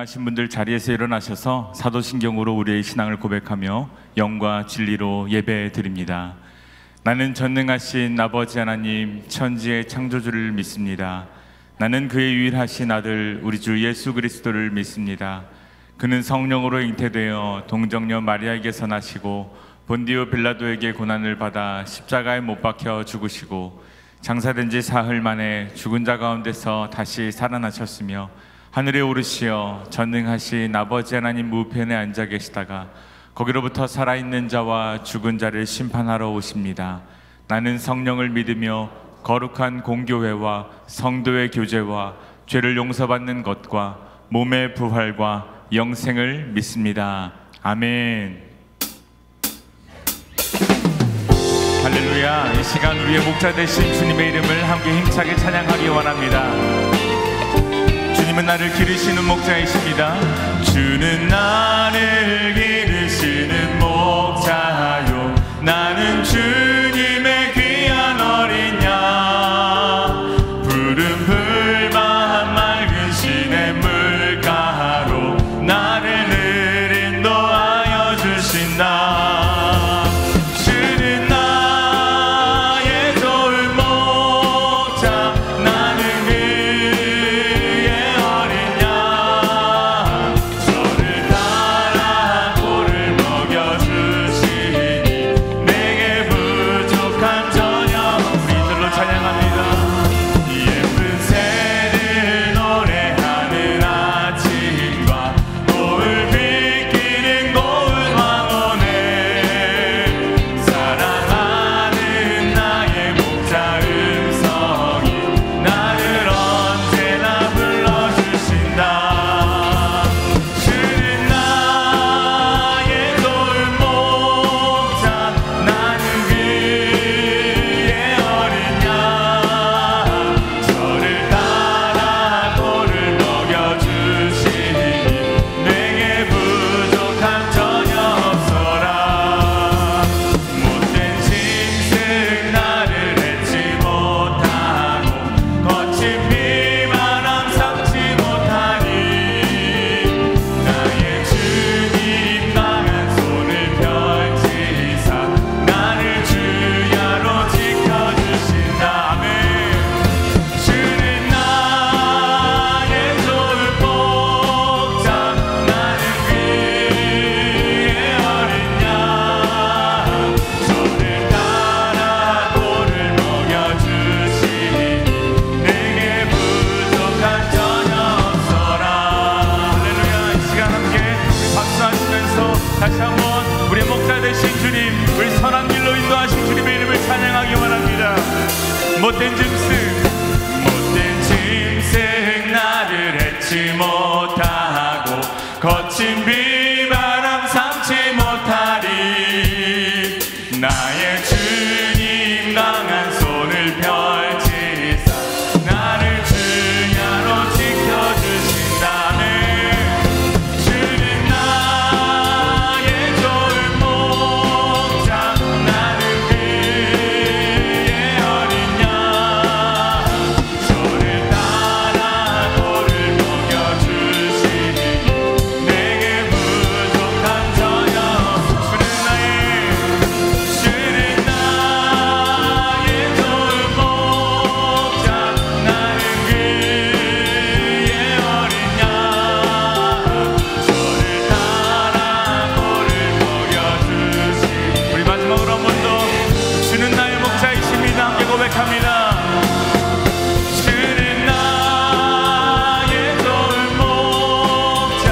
일어나신 분들 자리에서 일어나셔서 사도신경으로 우리의 신앙을 고백하며 영과 진리로 예배 드립니다. 나는 전능하신 아버지 하나님 천지의 창조주를 믿습니다. 나는 그의 유일하신 아들 우리 주 예수 그리스도를 믿습니다. 그는 성령으로 잉태되어 동정녀 마리아에게서 나시고 본디오 빌라도에게 고난을 받아 십자가에 못 박혀 죽으시고 장사된 지 사흘 만에 죽은 자 가운데서 다시 살아나셨으며 하늘에 오르시어 전능하신 아버지 하나님 우편에 앉아 계시다가 거기로부터 살아있는 자와 죽은 자를 심판하러 오십니다. 나는 성령을 믿으며 거룩한 공교회와 성도의 교제와 죄를 용서받는 것과 몸의 부활과 영생을 믿습니다. 아멘. 할렐루야. 이 시간 우리의 목자 되신 주님의 이름을 함께 힘차게 찬양하기 원합니다. 주님은 나를 기르시는 목자이십니다. 주는 나를 기르시는 목자요, 나는 주님의 귀한 어린 양. 푸른 풀만 맑은 시냇물가로 나를 늘 인도하여 주신다. 주는 나의 좋은 목자, 나는 그의 어린 양. 저를 따라 꼴을 먹여주시니 내게 부족한 전혀. 우리 이들로 찬양합니다. 예쁜 새들 노래하는 아침과 노을 비끼는 고운 황혼에 사랑하는 나의 목자 음성이 나를 언제나 불러주신다. 주는 나의 좋은 목자, 나는 그의 어린 양. 저를 따라 꼴을 먹여주시니 내게 부족함 전혀 없어라. 못된 짐승 나를 해치 못하고 거친 비바람 삼지 못하니 나의 주님 강한 손을 펼치사 나를 주야로 지켜주신다. 아멘. 주는 나의 좋은 목자, 나는 그의 어린 양. 저를 따라 꼴을 먹여주시니 내게 부족한 전혀 없어라. 할렐루야. 이 시간 함께 박수하시면서 다시 한번 우리의 목자 되신 주님, 우리 선한 길로 인도하신 주님의 이름을 찬양하기 원합니다. 못된 짐승 나를 해치 못하고 거친 비바람 삼지 못하리. 나의 주님 강한 손을 펼치사 나를 주야로 지켜주신다. 아멘. 주는 나의 좋은 목자, 나는 그의 어린 양. 저를 따라 꼴을 먹여주시니 내게 부족함 전혀 없으리. 주는 나의 좋은 목자, 나는 그의 어린 양. 저를 따라 꼴을 먹여주시니. 우리 마지막으로 한 번 더 주는 나의 목자이십니다. 함께 고백합니다. 주는 나의 좋은 목자,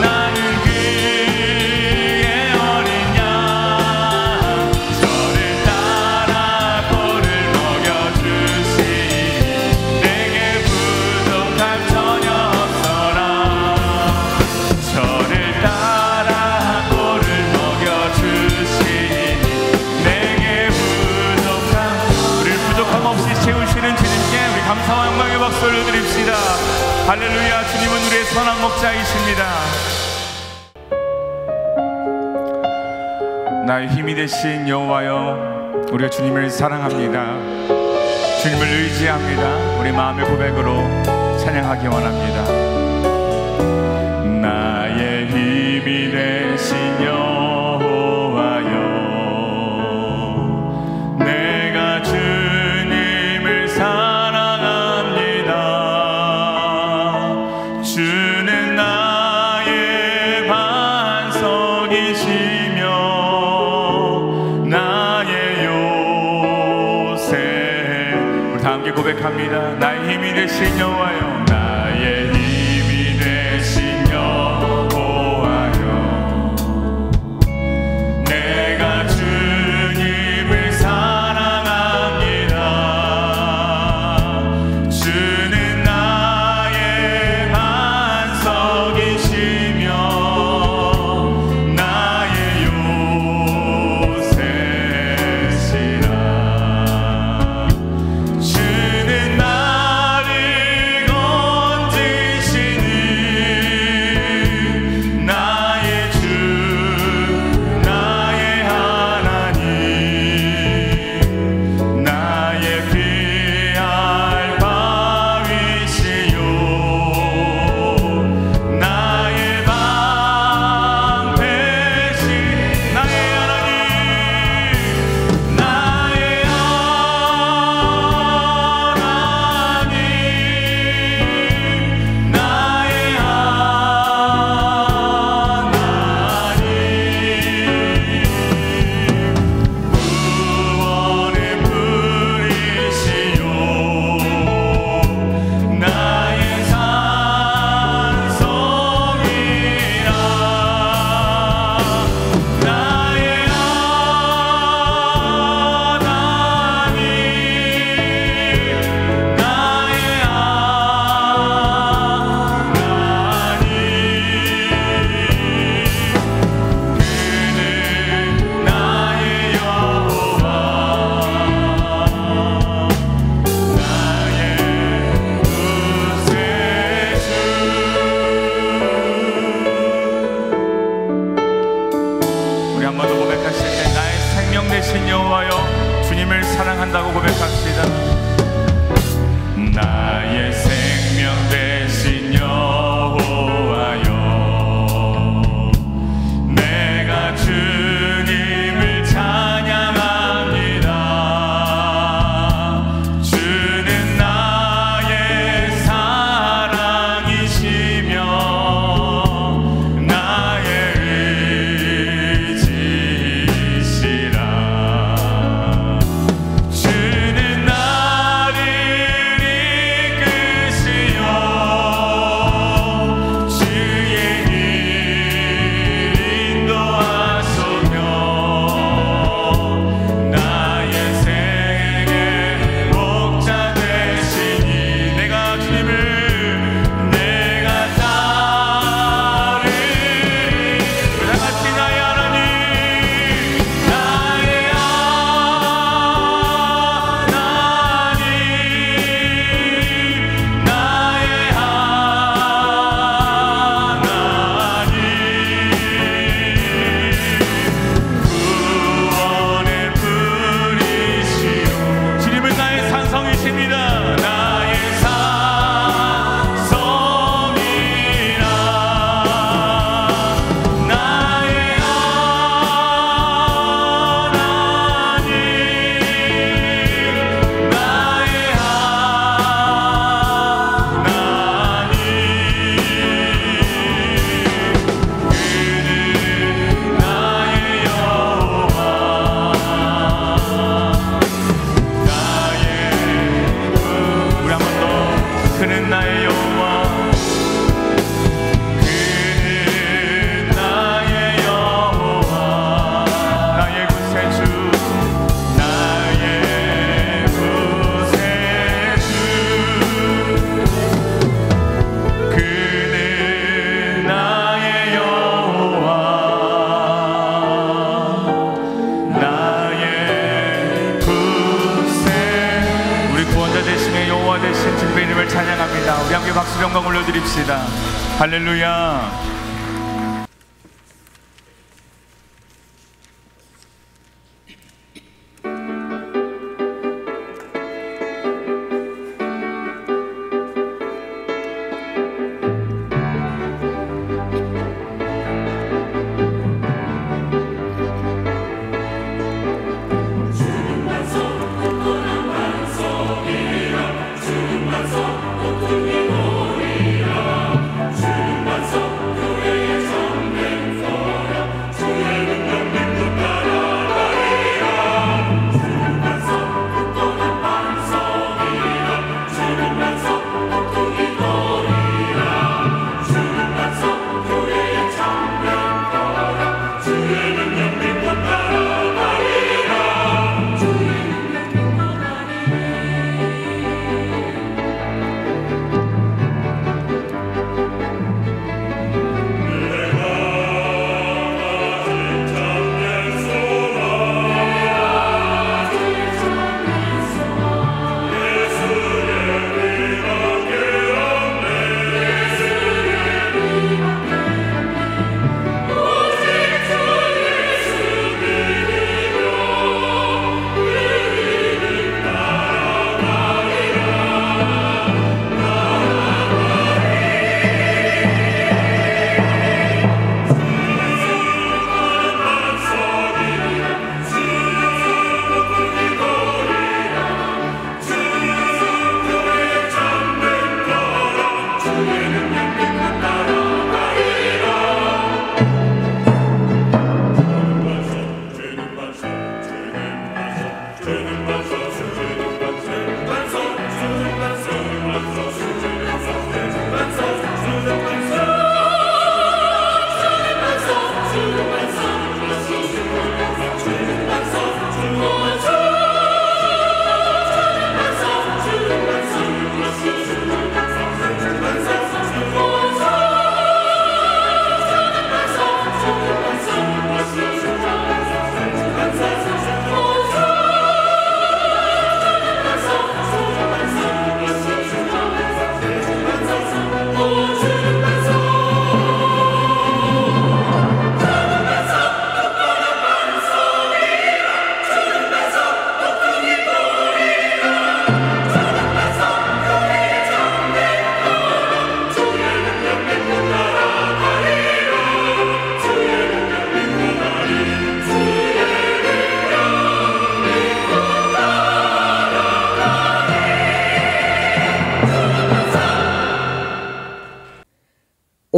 나는 그의 어린 양. 저를 따라 꼴을 먹여주시니 내게 부족함 전혀 없어라. 저를 따라 꼴을 먹여주시니 내게 부족함. 우리를 부족함 없이 채우시는 주님께 우리 감사와 영광의 박수를 드립시다. 할렐루야. 주님은 우리의 선한 목자이십니다. 나의 힘이 되신 여호와여, 우리가 주님을 사랑합니다. 주님을 의지합니다. 우리 마음의 고백으로 찬양하기 원합니다. 고백합니다. 나의 힘이 되신 여호와여, 나의 힘이 되신 여호와여, 내가 주님을 사랑합니다. 주는 나의 반석이시며 나의 요새시라. 주는 나를 건지시는 나의 주, 나의 하나님, 나의 피할 바위시요, 나의 방패시, 나의 하나님, 나의 하나님, 나의 하나님, 구원의 뿌리시요, 나의 산성이라. 나의 하나님, 나의 하나님, 그는 나의 여호와, 나의 구세주. 우리 한 번 더 고백하실 때, 나의 생명 되신 여호와여, 주님을 사랑한다고 고백합시다. 나의 생명 되신 여호와여, 내가 주님을 찬양합니다. 주는 나의 사랑이시며 나의 의지시라. 주는 나를 이끄시어 주의 길 인도하소며 나의 생의 목자 되시니. 내가 주님을 내가 따르리. 다 같이 나의 하나님, 나의 하나님, 나의 하나님, 구원의 뿌리시오. 주님은 나의 산성이십니다. 나의 산성이라. 나의 하나님, 나의 하나님, 그는 나의 여호와, 나의 우리 한 번 더. 그는 나의 여호와, 그는 나의 여호와, 나의 구세주, 나의 구세주, 그는 나의 여호와, 나의 구세. 우리 구원자 되시며 여호와 되신 주님의 이름을 찬양합니다. 우리 함께 박수 영광 올려드립시다. 할렐루야. 주님 반석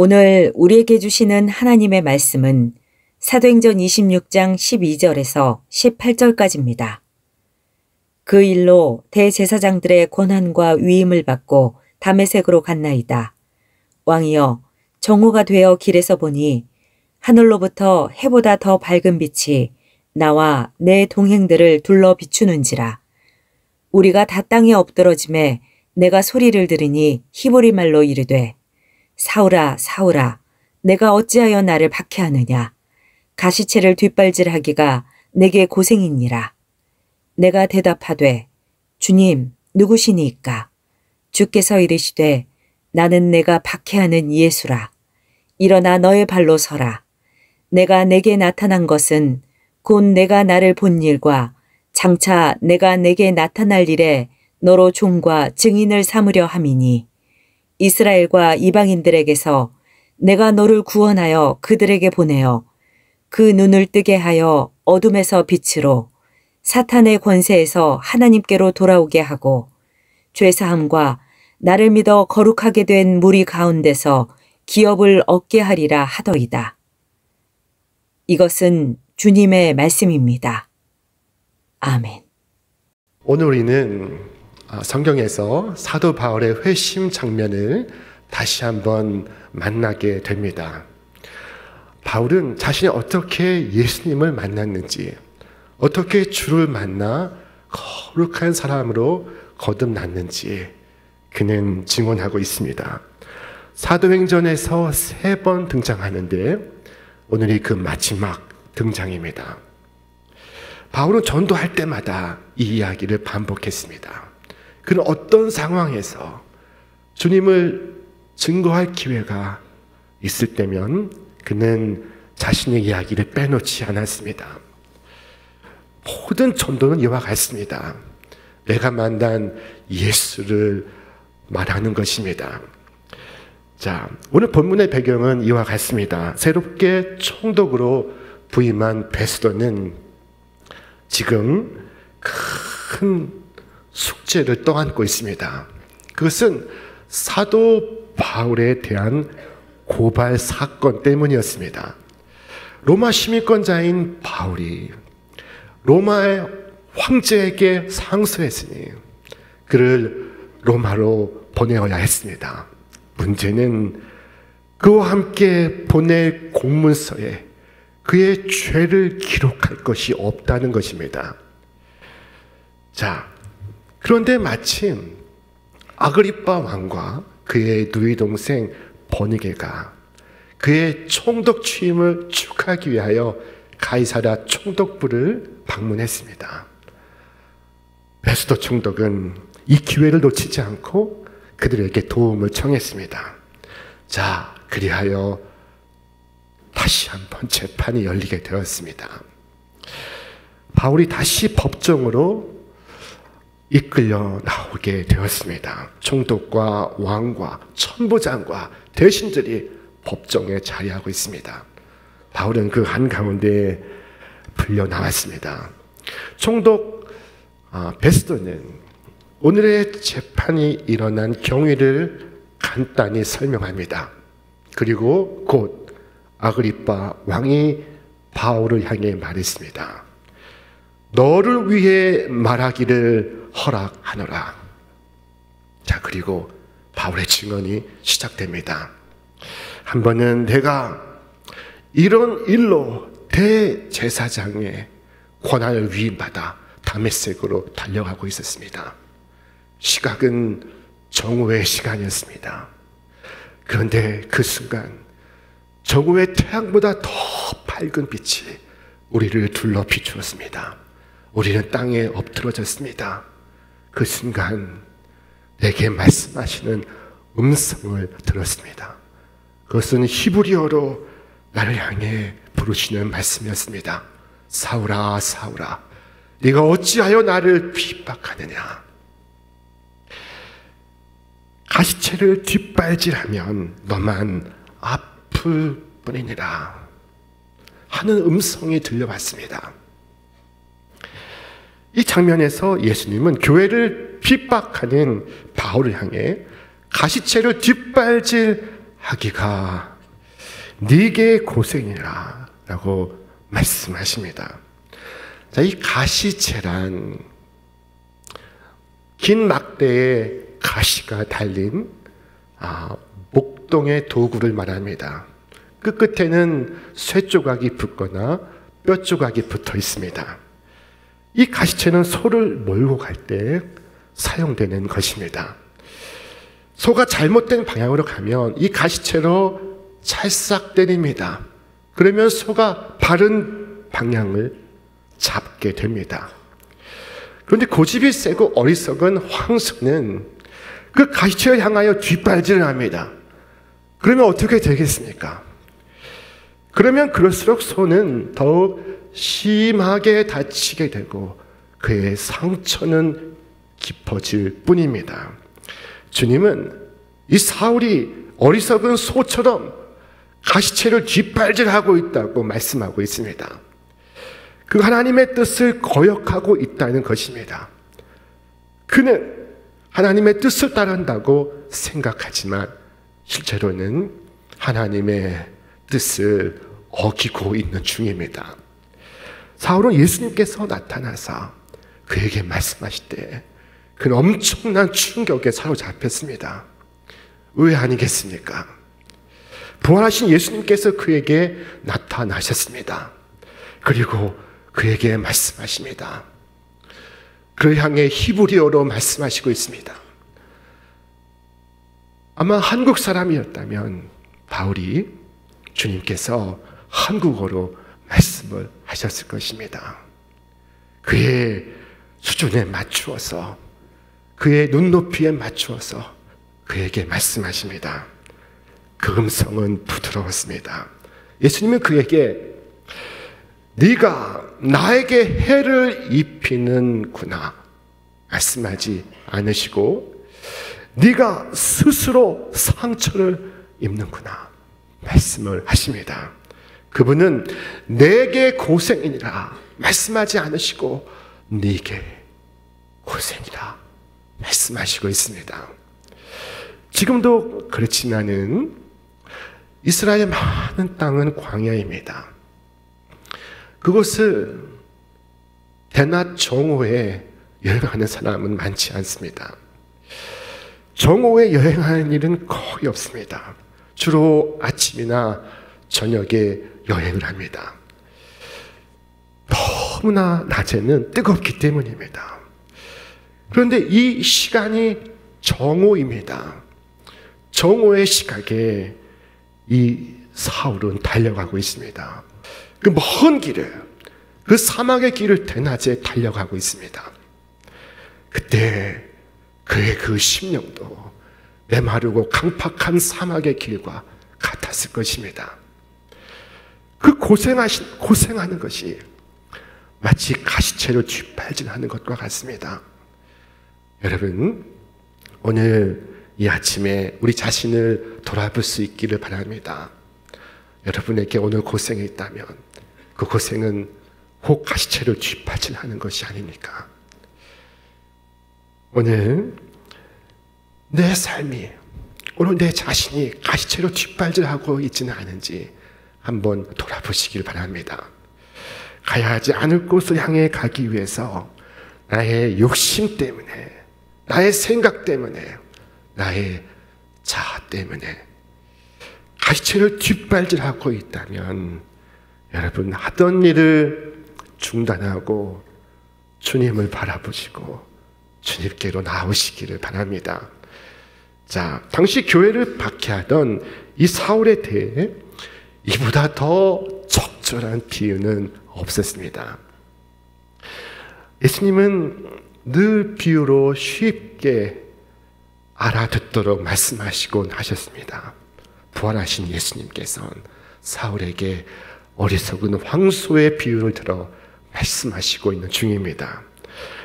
오늘 우리에게 주시는 하나님의 말씀은 사도행전 26장 12절에서 18절까지입니다. 그 일로 대제사장들의 권한과 위임을 받고 다메섹으로 갔나이다. 왕이여, 정오가 되어 길에서 보니 하늘로부터 해보다 더 밝은 빛이 나와 내 동행들을 둘러 비추는지라. 우리가 다 땅에 엎드러짐에 내가 소리를 들으니 히브리 말로 이르되, 사울아, 사울아, 내가 어찌하여 나를 박해하느냐. 가시체를 뒷발질하기가 내게 고생이니라. 내가 대답하되, 주님, 누구시니이까? 주께서 이르시되, 나는 내가 박해하는 예수라. 일어나 너의 발로 서라. 내가 내게 나타난 것은 곧 내가 나를 본 일과 장차 내가 내게 나타날 일에 너로 종과 증인을 삼으려 함이니, 이스라엘과 이방인들에게서 내가 너를 구원하여 그들에게 보내어 그 눈을 뜨게 하여 어둠에서 빛으로 사탄의 권세에서 하나님께로 돌아오게 하고 죄사함과 나를 믿어 거룩하게 된 무리 가운데서 기업을 얻게 하리라 하더이다. 이것은 주님의 말씀입니다. 아멘. 오늘 우리는 성경에서 사도 바울의 회심 장면을 다시 한번 만나게 됩니다. 바울은 자신이 어떻게 예수님을 만났는지, 어떻게 주를 만나 거룩한 사람으로 거듭났는지 그는 증언하고 있습니다. 사도행전에서 3번 등장하는데 오늘이 그 마지막 등장입니다. 바울은 전도할 때마다 이 이야기를 반복했습니다. 그는 어떤 상황에서 주님을 증거할 기회가 있을 때면 그는 자신의 이야기를 빼놓지 않았습니다. 모든 전도는 이와 같습니다. 내가 만난 예수를 말하는 것입니다. 자, 오늘 본문의 배경은 이와 같습니다. 새롭게 총독으로 부임한 베스도는 지금 큰 숙제를 떠안고 있습니다. 그것은 사도 바울에 대한 고발 사건 때문이었습니다. 로마 시민권자인 바울이 로마의 황제에게 상소했으니 그를 로마로 보내어야 했습니다. 문제는 그와 함께 보낼 공문서에 그의 죄를 기록할 것이 없다는 것입니다. 자, 그런데 마침 아그리빠 왕과 그의 누이 동생 버니게가 그의 총독 취임을 축하하기 위하여 가이사랴 총독부를 방문했습니다. 베스도 총독은 이 기회를 놓치지 않고 그들에게 도움을 청했습니다. 자, 그리하여 다시 한번 재판이 열리게 되었습니다. 바울이 다시 법정으로 이끌려 나오게 되었습니다. 총독과 왕과 천부장과 대신들이 법정에 자리하고 있습니다. 바울은 그 한가운데 불려 나왔습니다. 총독 베스도는 오늘의 재판이 일어난 경위를 간단히 설명합니다. 그리고 곧 아그리빠 왕이 바울을 향해 말했습니다. 너를 위해 말하기를 허락하노라. 자, 그리고 바울의 증언이 시작됩니다. 한 번은 내가 이런 일로 대제사장의 권한을 위임받아 다메섹으로 달려가고 있었습니다. 시각은 정오의 시간이었습니다. 그런데 그 순간 정오의 태양보다 더 밝은 빛이 우리를 둘러 비추었습니다. 우리는 땅에 엎드러졌습니다. 그 순간 내게 말씀하시는 음성을 들었습니다. 그것은 히브리어로 나를 향해 부르시는 말씀이었습니다. 사울아, 사울아, 네가 어찌하여 나를 핍박하느냐. 가시체를 뒷발질하면 너만 아플 뿐이니라 하는 음성이 들려왔습니다. 이 장면에서 예수님은 교회를 핍박하는 바울을 향해 가시체를 뒷발질하기가 네게 고생이라 라고 말씀하십니다. 자, 이 가시채란 긴 막대에 가시가 달린 목동의 도구를 말합니다. 끝끝에는 쇠조각이 붙거나 뼈조각이 붙어 있습니다. 이 가시채는 소를 몰고 갈 때 사용되는 것입니다. 소가 잘못된 방향으로 가면 이 가시채로 찰싹 때립니다. 그러면 소가 바른 방향을 잡게 됩니다. 그런데 고집이 세고 어리석은 황소는 그 가시채를 향하여 뒷발질을 합니다. 그러면 어떻게 되겠습니까? 그러면 그럴수록 소는 더욱 심하게 다치게 되고 그의 상처는 깊어질 뿐입니다. 주님은 이 사울이 어리석은 소처럼 가시채를 뒷발질하고 있다고 말씀하고 있습니다. 그 하나님의 뜻을 거역하고 있다는 것입니다. 그는 하나님의 뜻을 따른다고 생각하지만 실제로는 하나님의 뜻을 어기고 있는 중입니다. 사울은 예수님께서 나타나서 그에게 말씀하실 때 그는 엄청난 충격에 사로잡혔습니다. 왜 아니겠습니까? 부활하신 예수님께서 그에게 나타나셨습니다. 그리고 그에게 말씀하십니다. 그를 향해 히브리어로 말씀하시고 있습니다. 아마 한국 사람이었다면 바울이 주님께서 한국어로 말씀을 하셨을 것입니다. 그의 수준에 맞추어서 그의 눈높이에 맞추어서 그에게 말씀하십니다. 그 음성은 부드러웠습니다. 예수님은 그에게 네가 나에게 해를 입히는구나 말씀하지 않으시고 네가 스스로 상처를 입는구나 말씀을 하십니다. 그분은 내게 고생이니라 말씀하지 않으시고 네게 고생이라 말씀하시고 있습니다. 지금도 그렇지만은 이스라엘 많은 땅은 광야입니다. 그곳을 대낮 정오에 여행하는 사람은 많지 않습니다. 정오에 여행하는 일은 거의 없습니다. 주로 아침이나 저녁에 여행을 합니다. 너무나 낮에는 뜨겁기 때문입니다. 그런데 이 시간이 정오입니다. 정오의 시각에 이 사울은 달려가고 있습니다. 그 먼 길을, 그 사막의 길을 대낮에 달려가고 있습니다. 그때 그의 그 심령도 메마르고 강팍한 사막의 길과 같았을 것입니다. 그 고생하는 것이 마치 가시채로 뒷발질하는 것과 같습니다. 여러분, 오늘 이 아침에 우리 자신을 돌아볼 수 있기를 바랍니다. 여러분에게 오늘 고생이 있다면 그 고생은 혹 가시채로 뒷발질하는 것이 아닙니까? 오늘 내 삶이, 오늘 내 자신이 가시채로 뒷발질하고 있지는 않은지 한번 돌아보시길 바랍니다. 가야 하지 않을 곳을 향해 가기 위해서 나의 욕심 때문에, 나의 생각 때문에, 나의 자아 때문에 가시채를 뒷발질하고 있다면 여러분, 하던 일을 중단하고 주님을 바라보시고 주님께로 나오시기를 바랍니다. 자, 당시 교회를 박해하던 이 사울에 대해 이보다 더 적절한 비유는 없었습니다. 예수님은 늘 비유로 쉽게 알아듣도록 말씀하시곤 하셨습니다. 부활하신 예수님께서는 사울에게 어리석은 황소의 비유를 들어 말씀하시고 있는 중입니다.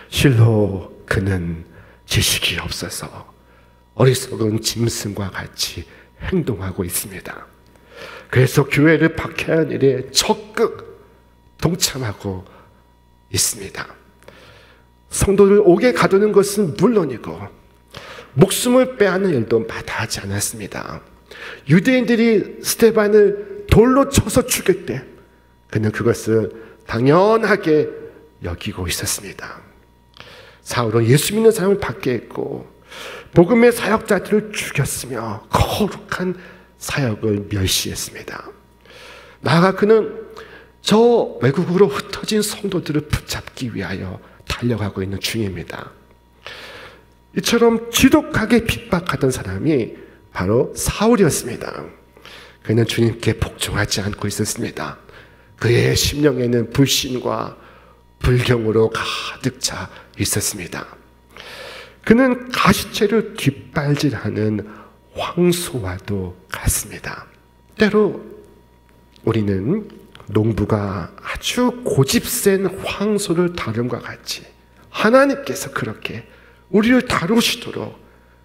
실로 그는 지식이 없어서 어리석은 짐승과 같이 행동하고 있습니다. 그래서 교회를 박해하는 일에 적극 동참하고 있습니다. 성도를 옥에 가두는 것은 물론이고 목숨을 빼앗는 일도 마다하지 않았습니다. 유대인들이 스데반을 돌로 쳐서 죽일 때 그는 그것을 당연하게 여기고 있었습니다. 사울은 예수 믿는 사람을 밖에 했고 복음의 사역자들을 죽였으며 거룩한 사역을 멸시했습니다. 나아가 그는 저 외국으로 흩어진 성도들을 붙잡기 위하여 달려가고 있는 중입니다. 이처럼 지독하게 핍박하던 사람이 바로 사울이었습니다. 그는 주님께 복종하지 않고 있었습니다. 그의 심령에는 불신과 불경으로 가득 차 있었습니다. 그는 가시채를 뒷발질하는 황소와도 같습니다. 때로 우리는 농부가 아주 고집센 황소를 다름과 같이 하나님께서 그렇게 우리를 다루시도록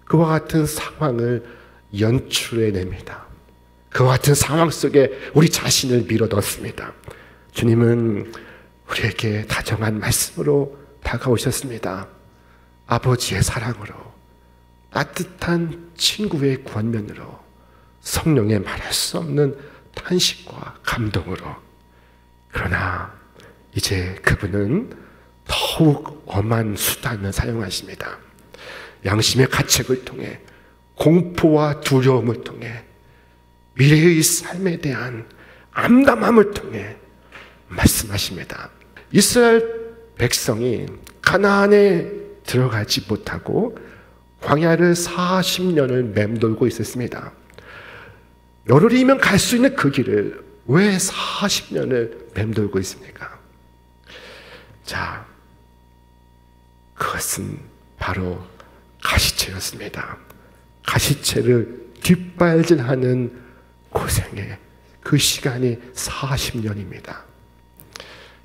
그와 같은 상황을 연출해냅니다. 그와 같은 상황 속에 우리 자신을 밀어넣습니다. 주님은 우리에게 다정한 말씀으로 다가오셨습니다. 아버지의 사랑으로, 따뜻한 친구의 권면으로, 성령의 말할 수 없는 탄식과 감동으로. 그러나 이제 그분은 더욱 엄한 수단을 사용하십니다. 양심의 가책을 통해, 공포와 두려움을 통해, 미래의 삶에 대한 암담함을 통해 말씀하십니다. 이스라엘 백성이 가나안에 들어가지 못하고 광야를 40년을 맴돌고 있었습니다. 열흘이면 갈 수 있는 그 길을 왜 40년을 맴돌고 있습니까? 자, 그것은 바로 가시채였습니다. 가시채를 뒷발질하는 고생에 그 시간이 40년입니다.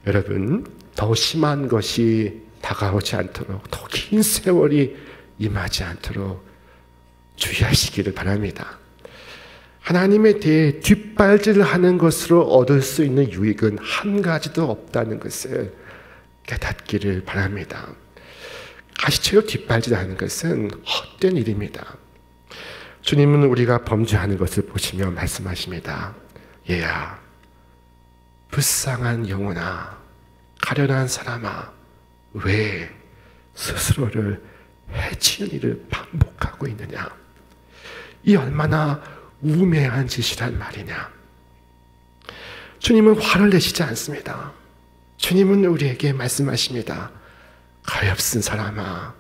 여러분, 더 심한 것이 다가오지 않도록, 더 긴 세월이 임하지 않도록 주의하시기를 바랍니다. 하나님에 대해 뒷발질을 하는 것으로 얻을 수 있는 유익은 한 가지도 없다는 것을 깨닫기를 바랍니다. 가시채로 뒷발질하는 것은 헛된 일입니다. 주님은 우리가 범죄하는 것을 보시며 말씀하십니다. 얘야, 불쌍한 영혼아, 가련한 사람아, 왜 스스로를 해치는 일을 반복하고 있느냐? 이 얼마나 우매한 짓이란 말이냐? 주님은 화를 내시지 않습니다. 주님은 우리에게 말씀하십니다. 가엾은 사람아,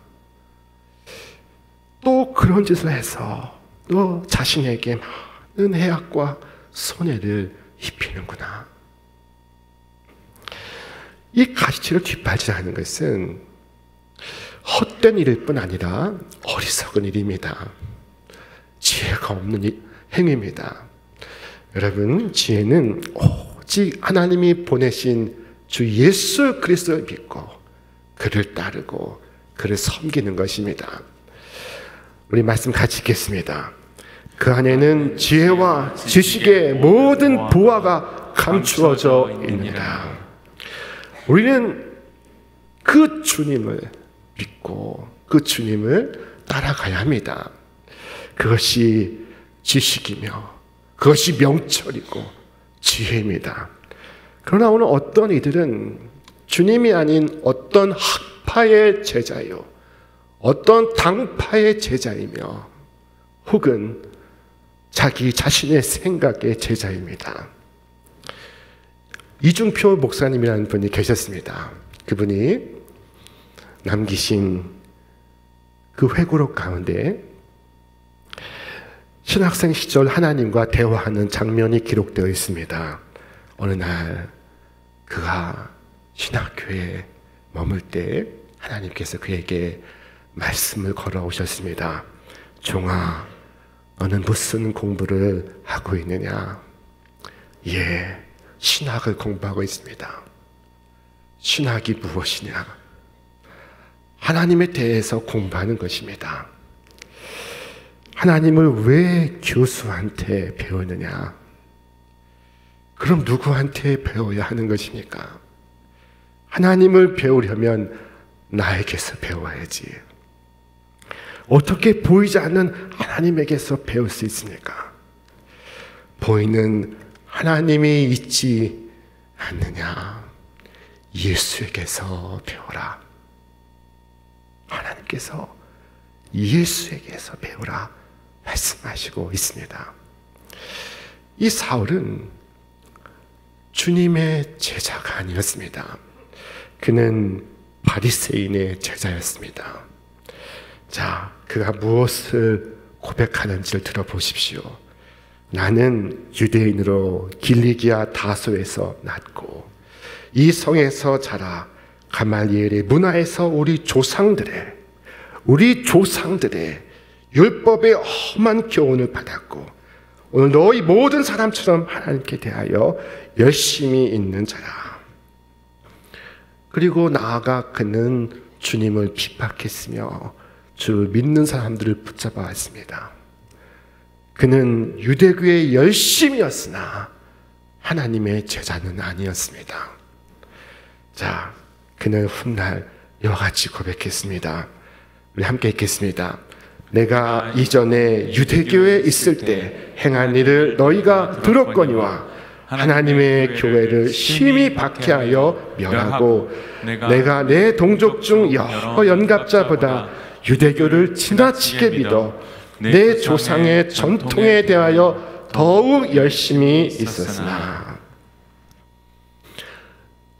또 그런 짓을 해서 너 자신에게 많은 해악과 손해를 입히는구나. 이 가시채를 뒷발질하는 것은 헛된 일일 뿐 아니라 어리석은 일입니다. 지혜가 없는 행위입니다. 여러분, 지혜는 오직 하나님이 보내신 주 예수 그리스도를 믿고 그를 따르고 그를 섬기는 것입니다. 우리 말씀 같이 읽겠습니다. 그 안에는 지혜와 지식의 모든 보화가 감추어져 있느니라. 우리는 그 주님을 믿고 그 주님을 따라가야 합니다. 그것이 지식이며 그것이 명철이고 지혜입니다. 그러나 오늘 어떤 이들은 주님이 아닌 어떤 학파의 제자요, 어떤 당파의 제자이며 혹은 자기 자신의 생각의 제자입니다. 이중표 목사님이라는 분이 계셨습니다. 그분이 남기신 그 회고록 가운데 신학생 시절 하나님과 대화하는 장면이 기록되어 있습니다. 어느 날 그가 신학교에 머물 때 하나님께서 그에게 말씀을 걸어오셨습니다. 종아, 너는 무슨 공부를 하고 있느냐? 예, 신학을 공부하고 있습니다. 신학이 무엇이냐? 하나님에 대해서 공부하는 것입니다. 하나님을 왜 교수한테 배우느냐? 그럼 누구한테 배워야 하는 것입니까? 하나님을 배우려면 나에게서 배워야지. 어떻게 보이지 않는 하나님에게서 배울 수 있습니까? 보이는 하나님이 있지 않느냐? 예수에게서 배워라. 하나님께서 예수에게서 배우라 말씀하시고 있습니다. 이 사울은 주님의 제자가 아니었습니다. 그는 바리새인의 제자였습니다. 자, 그가 무엇을 고백하는지를 들어보십시오. 나는 유대인으로 길리기아 다소에서 났고 이 성에서 자라 가말리엘의 문화에서 우리 조상들의 율법의 험한 교훈을 받았고 오늘 너희 모든 사람처럼 하나님께 대하여 열심히 있는 자라. 그리고 나아가 그는 주님을 핍박했으며 주를 믿는 사람들을 붙잡아 왔습니다. 그는 유대교의 열심이었으나 하나님의 제자는 아니었습니다. 자, 그는 훗날 이와 같이 고백했습니다. 우리 함께 읽겠습니다. 내가 이전에 유대교에 있을 때 행한 일을 너희가 들었거니와 하나님의 교회를 심히 박해하여 멸하고 내가 내 동족 중 여러 연갑자보다 유대교를 지나치게 믿어 내 조상의 전통에 대하여 더욱 열심히 있었으나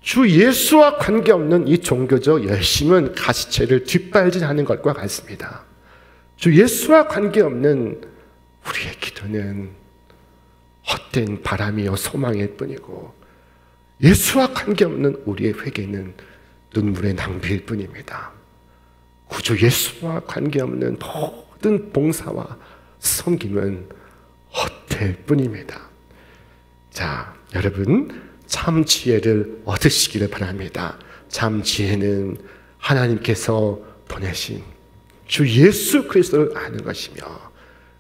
주 예수와 관계없는 이 종교적 열심은 가시채를 뒷발질하는 것과 같습니다. 주 예수와 관계없는 우리의 기도는 헛된 바람이요 소망일 뿐이고 예수와 관계없는 우리의 회개는 눈물의 낭비일 뿐입니다. 구주 예수와 관계없는 모든 봉사와 섬김은 헛될 뿐입니다. 자, 여러분 참 지혜를 얻으시기를 바랍니다. 참 지혜는 하나님께서 보내신 주 예수 그리스도를 아는 것이며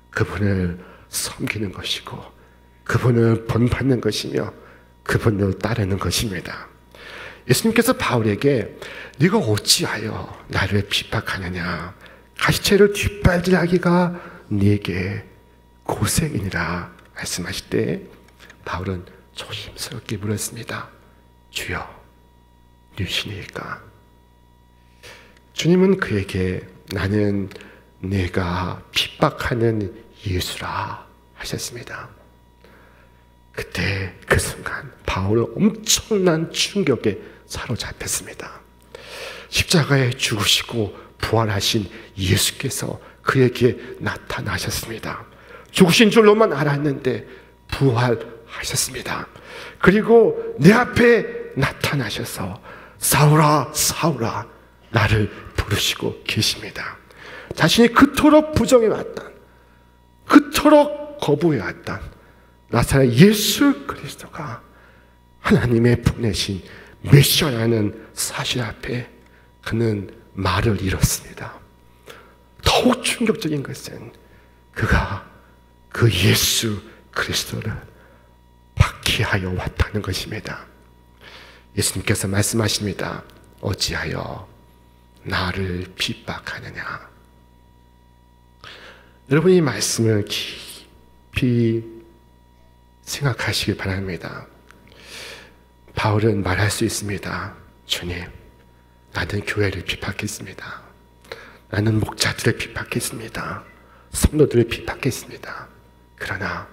그분을 섬기는 것이고 그분을 본받는 것이며 그분을 따르는 것입니다. 예수님께서 바울에게 네가 어찌하여 나를 핍박하느냐? 가시채를 뒷발질하기가 네게 고생이니라 말씀하실 때 바울은 조심스럽게 물었습니다. 주여, 누구시니까? 주님은 그에게 나는 내가 핍박하는 예수라 하셨습니다. 그때 그 순간 바울은 엄청난 충격에 사로잡혔습니다. 십자가에 죽으시고 부활하신 예수께서 그에게 나타나셨습니다. 죽으신 줄로만 알았는데 부활하셨습니다. 그리고 내 앞에 나타나셔서 사울아 사울아 나를 부르시고 계십니다. 자신이 그토록 부정해왔던 그토록 거부해왔던 나사렛 예수 그리스도가 하나님의 보내신 메시아라는 사실 앞에 그는 말을 잃었습니다. 더욱 충격적인 것은 그가 그 예수 그리스도를 박해하여 왔다는 것입니다. 예수님께서 말씀하십니다. 어찌하여 나를 핍박하느냐? 여러분 이 말씀을 깊이 생각하시길 바랍니다. 바울은 말할 수 있습니다. 주님, 나는 교회를 핍박했습니다. 나는 목자들을 핍박했습니다. 성도들을 핍박했습니다. 그러나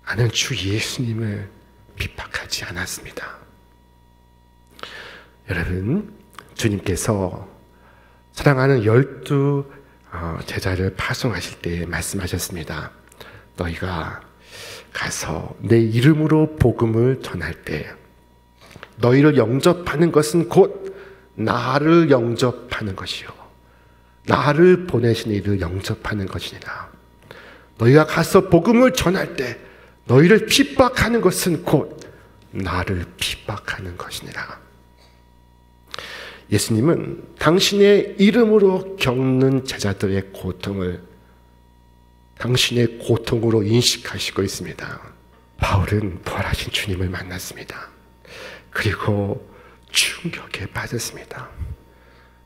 나는 주 예수님을 핍박하지 않았습니다. 여러분, 주님께서 사랑하는 12 제자를 파송하실 때 말씀하셨습니다. 너희가 가서 내 이름으로 복음을 전할 때 너희를 영접하는 것은 곧 나를 영접하는 것이요 나를 보내신 이를 영접하는 것이니라. 너희가 가서 복음을 전할 때 너희를 핍박하는 것은 곧 나를 핍박하는 것이니라. 예수님은 당신의 이름으로 겪는 제자들의 고통을 당신의 고통으로 인식하시고 있습니다. 바울은 부활하신 주님을 만났습니다. 그리고 충격에 빠졌습니다.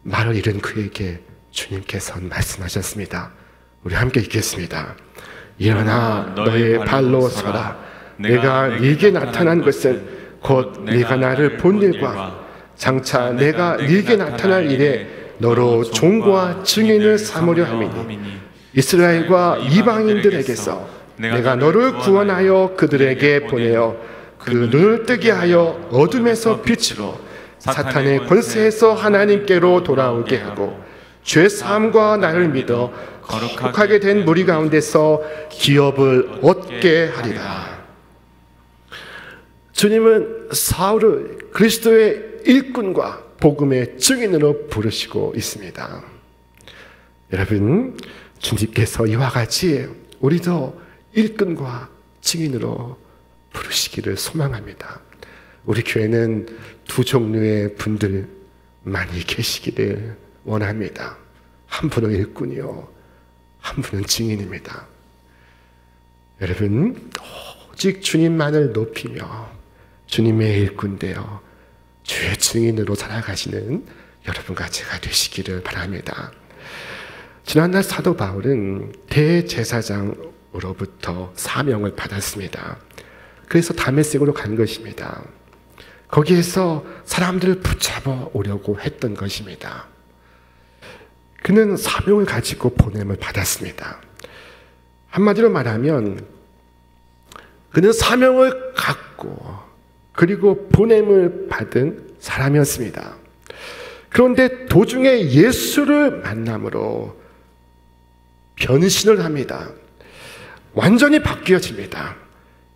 말을 잃은 그에게 주님께서는 말씀하셨습니다. 우리 함께 읽겠습니다. 일어나 너의 발로 서라. 내가 네게 나타난 것은 곧 네가 나를 본 일과 장차 내가 네게 나타날 일에 너로 종과 증인을 삼으려 함이니 이스라엘과 이방인들에게서 내가 너를 구원하여 그들에게 보내어 그 눈을 뜨게 하여 어둠에서 빛으로 사탄의 권세에서 하나님께로 돌아오게 하고 죄 사함과 나를 믿어 거룩하게 된 무리 가운데서 기업을 얻게 하리라. 주님은 사울을 그리스도의 일꾼과 복음의 증인으로 부르시고 있습니다. 여러분, 주님께서 이와 같이 우리도 일꾼과 증인으로 부르시기를 소망합니다. 우리 교회는 두 종류의 분들 많이 계시기를 원합니다. 한 분은 일꾼이요, 한 분은 증인입니다. 여러분, 오직 주님만을 높이며 주님의 일꾼 되어 주의 증인으로 살아가시는 여러분과 제가 되시기를 바랍니다. 지난날 사도 바울은 대제사장으로부터 사명을 받았습니다. 그래서 다메섹으로 간 것입니다. 거기에서 사람들을 붙잡아 오려고 했던 것입니다. 그는 사명을 가지고 보냄을 받았습니다. 한마디로 말하면 그는 사명을 갖고 그리고 보냄을 받은 사람이었습니다. 그런데 도중에 예수를 만남으로 변신을 합니다. 완전히 바뀌어집니다.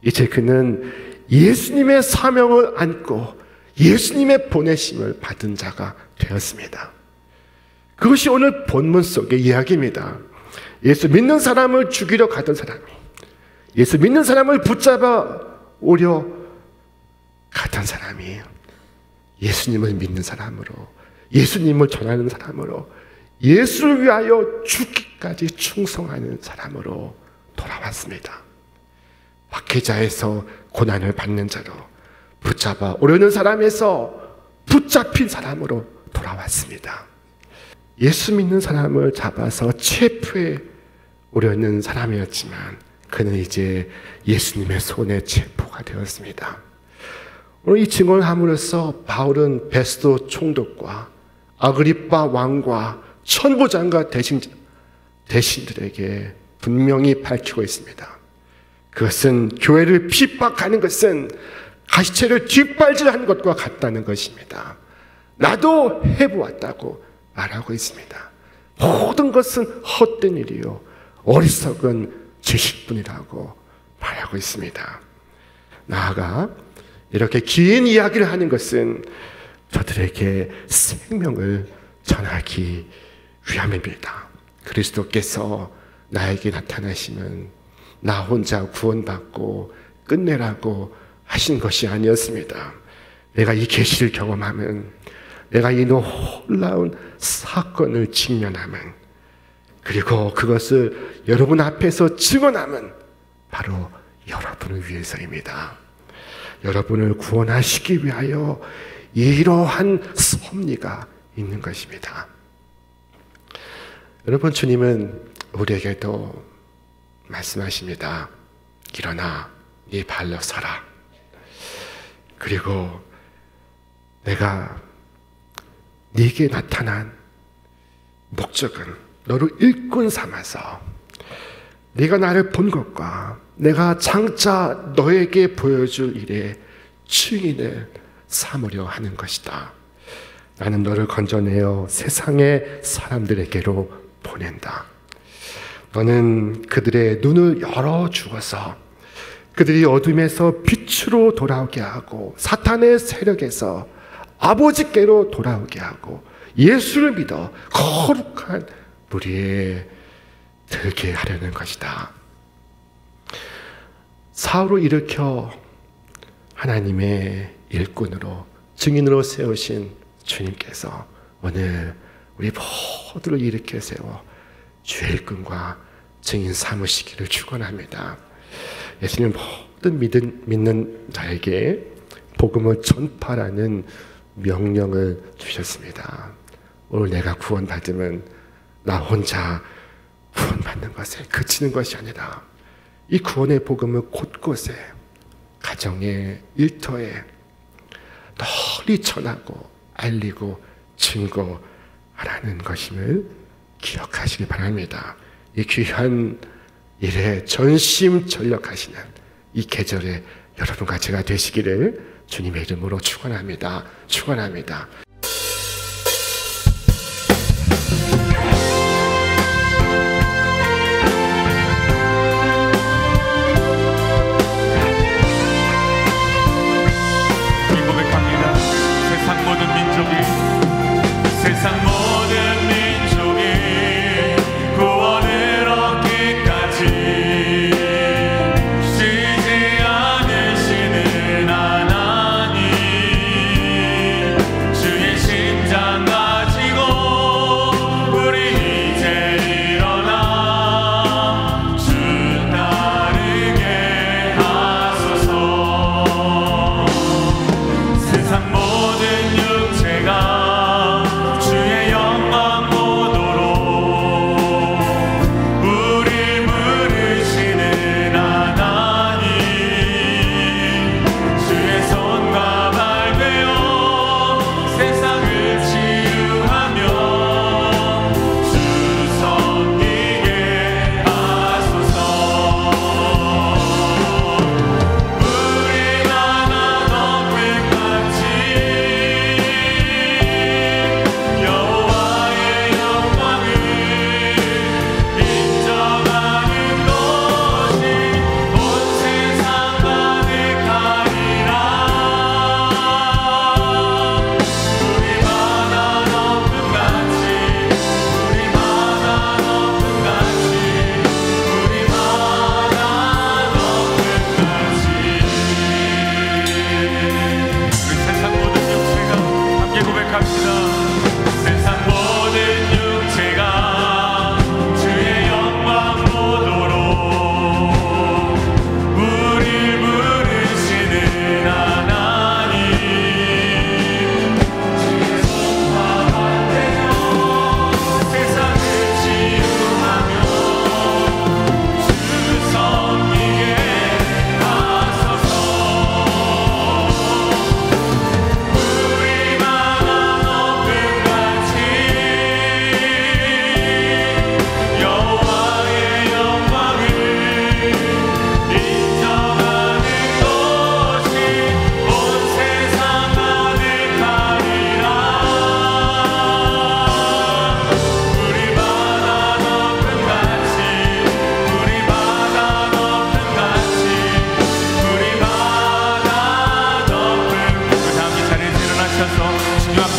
이제 그는 예수님의 사명을 안고 예수님의 보내심을 받은 자가 되었습니다. 그것이 오늘 본문 속의 이야기입니다. 예수 믿는 사람을 죽이려 가던 사람이, 예수 믿는 사람을 붙잡아 오려 가던 사람이 예수님을 믿는 사람으로, 예수님을 전하는 사람으로, 예수를 위하여 죽기까지 충성하는 사람으로 돌아왔습니다. 박해자에서 고난을 받는 자로, 붙잡아 오려는 사람에서 붙잡힌 사람으로 돌아왔습니다. 예수 믿는 사람을 잡아서 체포해 오려는 사람이었지만 그는 이제 예수님의 손에 체포가 되었습니다. 오늘 이 증언을 함으로써 바울은 베스도 총독과 아그리빠 왕과 천부장과 대신들에게 분명히 밝히고 있습니다. 그것은 교회를 핍박하는 것은 가시체를 뒷발질하는 것과 같다는 것입니다. 나도 해보았다고 말하고 있습니다. 모든 것은 헛된 일이요 어리석은 지식뿐이라고 말하고 있습니다. 나아가 이렇게 긴 이야기를 하는 것은 저들에게 생명을 전하기 위함입니다. 그리스도께서 나에게 나타나시면 나 혼자 구원받고 끝내라고 하신 것이 아니었습니다. 내가 이 계시를 경험하면, 내가 이 놀라운 사건을 직면하면, 그리고 그것을 여러분 앞에서 증언하면 바로 여러분을 위해서입니다. 여러분을 구원하시기 위하여 이러한 섭리가 있는 것입니다. 여러분, 주님은 우리에게도 말씀하십니다. 일어나 네 발로 서라. 그리고 내가 네게 나타난 목적은 너를 일꾼 삼아서 네가 나를 본 것과 내가 장차 너에게 보여줄 일에 증인을 삼으려 하는 것이다. 나는 너를 건져내어 세상의 사람들에게로 보낸다. 너는 그들의 눈을 열어 주어서 그들이 어둠에서 빛으로 돌아오게 하고 사탄의 세력에서 아버지께로 돌아오게 하고 예수를 믿어 거룩한 무리에 들게 하려는 것이다. 사울을 일으켜 하나님의 일꾼으로 증인으로 세우신 주님께서 오늘 우리 모두를 일으켜 세워 주의 일꾼과 증인 삼으시기를 축원합니다. 예수님 모든 믿는 자에게 복음을 전파라는 명령을 주셨습니다. 오늘 내가 구원받으면 나 혼자 구원받는 것에 그치는 것이 아니라 이 구원의 복음을 곳곳에 가정의 일터에 널리 전하고 알리고 증거하라는 것임을 기억하시기 바랍니다. 이 귀한 일에 전심전력하시는 이 계절에 여러분과 제가 되시기를 주님의 이름으로 축원합니다. 축원합니다. 세상 모든 민족이 구원을 얻기까지 쉬지 않으시는 하나님, 주의 심장 가지고 우리 이제 일어나 주 따르게 하소서. 세상 모든 육체가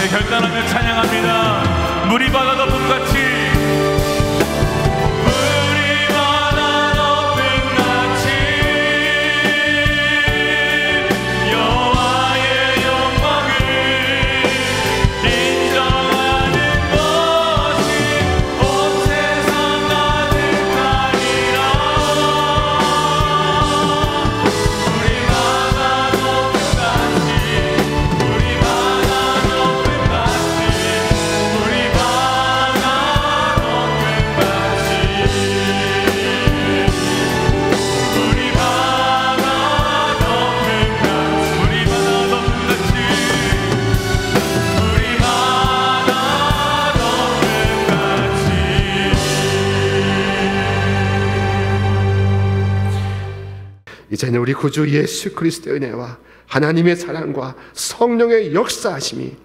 결단하며 찬양합니다. 물이 바다 덮음같이, 물이 바다 덮음같이 여호와의 영광을 인정하는 것이 온 세상 가득하리라. 물이 바다 덮음같이, 물이 바다 이제는 우리 구주 예수 그리스도의 은혜와 하나님의 사랑과 성령의 역사하심이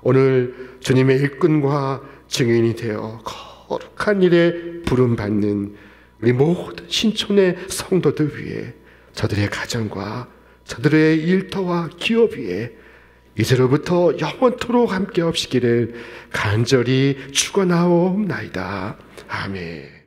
오늘 주님의 일꾼과 증인이 되어 거룩한 일에 부름받는 우리 모든 신촌의 성도들 위해, 저들의 가정과 저들의 일터와 기업 위에 이제로부터 영원토록 함께 없시기를 간절히 축원하옵나이다. 아멘.